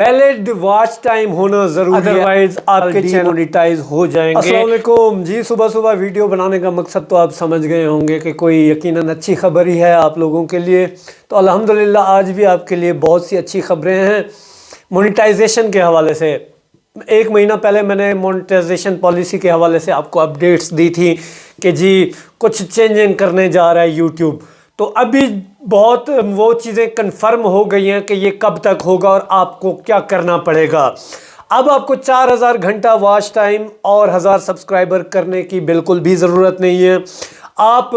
Valid watch time ہونا ضروری ہے، ادروائز آپ کے چینل مونیٹائز ہو جائیں گے۔ السلام علیکم جی، صبح صبح ویڈیو بنانے کا مقصد تو آپ سمجھ گئے ہوں گے کہ کوئی یقیناً اچھی خبر ہی ہے آپ لوگوں کے لیے۔ تو الحمدللہ آج بھی آپ کے لیے بہت سی اچھی خبریں ہیں مونیٹائزیشن کے حوالے سے۔ ایک مہینہ پہلے میں نے مونیٹائزیشن پالیسی کے حوالے سے آپ کو اپڈیٹس دی تھی کہ جی کچھ چینجنگ کرنے جا رہا ہے یوٹیوب، تو ابھی بہت وہ چیزیں کنفرم ہو گئی ہیں کہ یہ کب تک ہوگا اور آپ کو کیا کرنا پڑے گا۔ اب آپ کو 4000 گھنٹہ واچ ٹائم اور 1000 سبسکرائبر کرنے کی بالکل بھی ضرورت نہیں ہے۔ آپ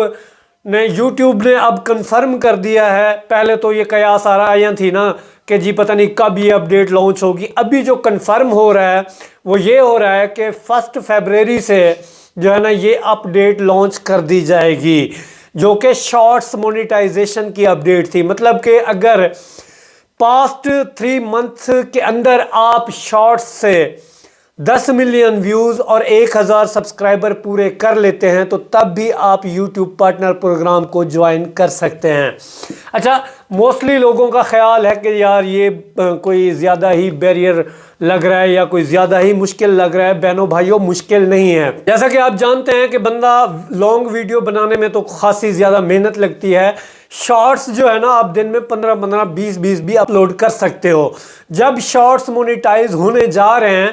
نے یوٹیوب نے اب کنفرم کر دیا ہے، پہلے تو یہ قیاس آرائیاں تھی نا کہ جی پتہ نہیں کب یہ اپڈیٹ لانچ ہوگی، ابھی جو کنفرم ہو رہا ہے وہ یہ ہو رہا ہے کہ 1 فروری سے جو ہے نا یہ اپڈیٹ لانچ کر دی جائے گی، جو کہ شارٹس مونیٹائزیشن کی اپڈیٹ تھی۔ مطلب کہ اگر پاسٹ 3 منتھ کے اندر آپ شارٹس سے 10 ملین ویوز اور 1000 سبسکرائبر پورے کر لیتے ہیں تو تب بھی آپ یوٹیوب پارٹنر پروگرام کو جوائن کر سکتے ہیں۔ اچھا، موسٹلی لوگوں کا خیال ہے کہ یار یہ کوئی زیادہ ہی بیریئر لگ رہا ہے یا کوئی زیادہ ہی مشکل لگ رہا ہے۔ بہنوں بھائیوں، مشکل نہیں ہے۔ جیسا کہ آپ جانتے ہیں کہ بندہ لانگ ویڈیو بنانے میں تو خاصی زیادہ محنت لگتی ہے۔ شارٹس جو ہے نا آپ دن میں 15 20 بھی اپلوڈ کر سکتے ہو۔ جب شارٹس مونیٹائز ہونے جا رہے ہیں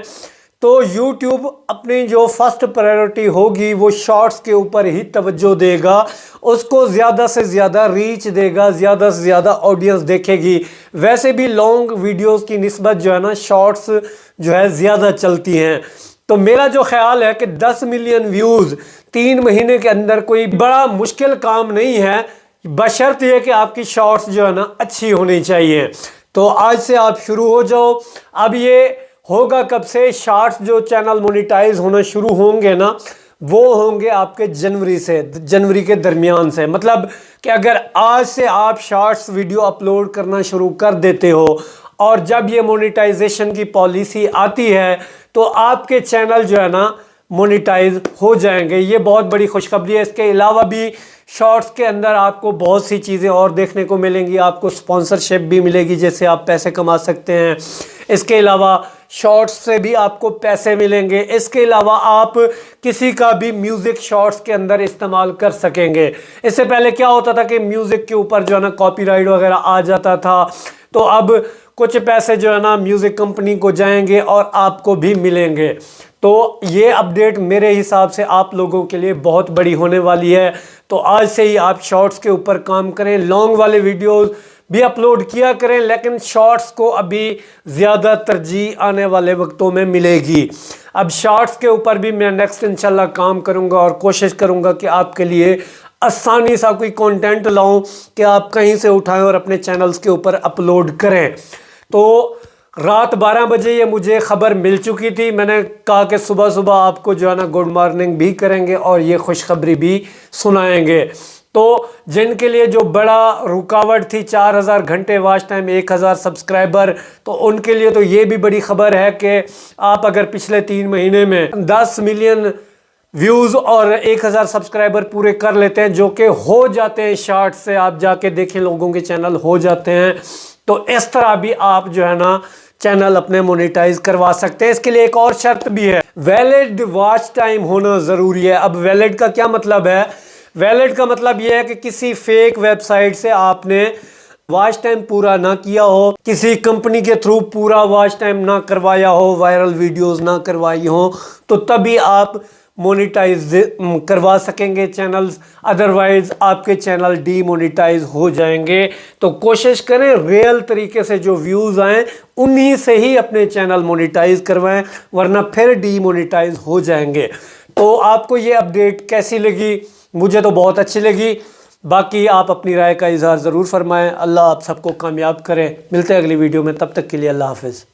تو یوٹیوب اپنی جو فرسٹ پرائیورٹی ہوگی وہ شارٹس کے اوپر ہی توجہ دے گا، اس کو زیادہ سے زیادہ ریچ دے گا، زیادہ سے زیادہ آڈینس دیکھے گی۔ ویسے بھی لانگ ویڈیوز کی نسبت جو ہے نا شارٹس جو ہے زیادہ چلتی ہیں۔ تو میرا جو خیال ہے کہ 10 ملین ویوز 3 مہینے کے اندر کوئی بڑا مشکل کام نہیں ہے، بشرط یہ کہ آپ کی شارٹس جو ہے نا اچھی ہونی چاہیے۔ تو آج سے آپ شروع ہو جاؤ۔ اب یہ ہوگا کب سے؟ شارٹس جو چینل مونیٹائز ہونا شروع ہوں گے نا وہ ہوں گے آپ کے جنوری کے درمیان سے۔ مطلب کہ اگر آج سے آپ شارٹس ویڈیو اپلوڈ کرنا شروع کر دیتے ہو اور جب یہ مونیٹائزیشن کی پالیسی آتی ہے تو آپ کے چینل جو ہے نا مونیٹائز ہو جائیں گے۔ یہ بہت بڑی خوشخبری ہے۔ اس کے علاوہ بھی شارٹس کے اندر آپ کو بہت سی چیزیں اور دیکھنے کو ملیں گی۔ آپ کو سپانسرشپ بھی ملے گی جس سے آپ پیسے کما سکتے ہیں۔ اس کے علاوہ شارٹس سے بھی آپ کو پیسے ملیں گے۔ اس کے علاوہ آپ کسی کا بھی میوزک شارٹس کے اندر استعمال کر سکیں گے۔ اس سے پہلے کیا ہوتا تھا کہ میوزک کے اوپر جو ہے نا کاپی رائٹ وغیرہ آ جاتا تھا، تو اب کچھ پیسے جو ہے نا میوزک کمپنی کو جائیں گے اور آپ کو بھی ملیں گے۔ تو یہ اپڈیٹ میرے حساب سے آپ لوگوں کے لیے بہت بڑی ہونے والی ہے۔ تو آج سے ہی آپ شارٹس کے اوپر کام کریں، لانگ والے ویڈیوز بھی اپلوڈ کیا کریں، لیکن شارٹس کو ابھی زیادہ ترجیح آنے والے وقتوں میں ملے گی۔ اب شارٹس کے اوپر بھی میں نیکسٹ انشاءاللہ کام کروں گا اور کوشش کروں گا کہ آپ کے لیے آسانی سا کوئی کنٹینٹ لاؤں کہ آپ کہیں سے اٹھائیں اور اپنے چینلز کے اوپر اپلوڈ کریں۔ تو رات 12 بجے یہ مجھے خبر مل چکی تھی۔ میں نے کہا کہ صبح صبح آپ کو جو ہے نا گڈ مارننگ بھی کریں گے اور یہ خوشخبری بھی سنائیں گے۔ تو جن کے لیے جو بڑا رکاوٹ تھی 4000 گھنٹے واچ ٹائم 1000 سبسکرائبر، تو ان کے لیے تو یہ بھی بڑی خبر ہے کہ آپ اگر پچھلے 3 مہینے میں 10 ملین ویوز اور 1000 سبسکرائبر پورے کر لیتے ہیں، جو کہ ہو جاتے ہیں شارٹ سے، آپ جا کے دیکھیں لوگوں کے چینل ہو جاتے ہیں، تو اس طرح بھی آپ جو ہے نا چینل اپنے مونیٹائز کروا سکتے ہیں۔ اس کے لیے ایک اور شرط بھی ہے، ویلڈ واچ ٹائم ہونا ضروری ہے۔ اب ویلڈ کا کیا مطلب ہے؟ ویلڈ کا مطلب یہ ہے کہ کسی فیک ویب سائٹ سے آپ نے واچ ٹائم پورا نہ کیا ہو، کسی کمپنی کے تھرو پورا واچ ٹائم نہ کروایا ہو، وائرل ویڈیوز نہ کروائی ہوں، تو تبھی آپ مونیٹائز کروا سکیں گے چینلز، ادروائز آپ کے چینل ڈی مونیٹائز ہو جائیں گے۔ تو کوشش کریں ریئل طریقے سے جو ویوز آئیں انہی سے ہی اپنے چینل مونیٹائز کروائیں، ورنہ پھر ڈی مونیٹائز ہو جائیں گے۔ تو آپ کو یہ اپڈیٹ کیسی لگی؟ مجھے تو بہت اچھی لگی۔ باقی آپ اپنی رائے کا اظہار ضرور فرمائیں۔ اللہ آپ سب کو کامیاب کرے۔ ملتے ہیں اگلی ویڈیو میں، تب تک کے لیے اللہ حافظ۔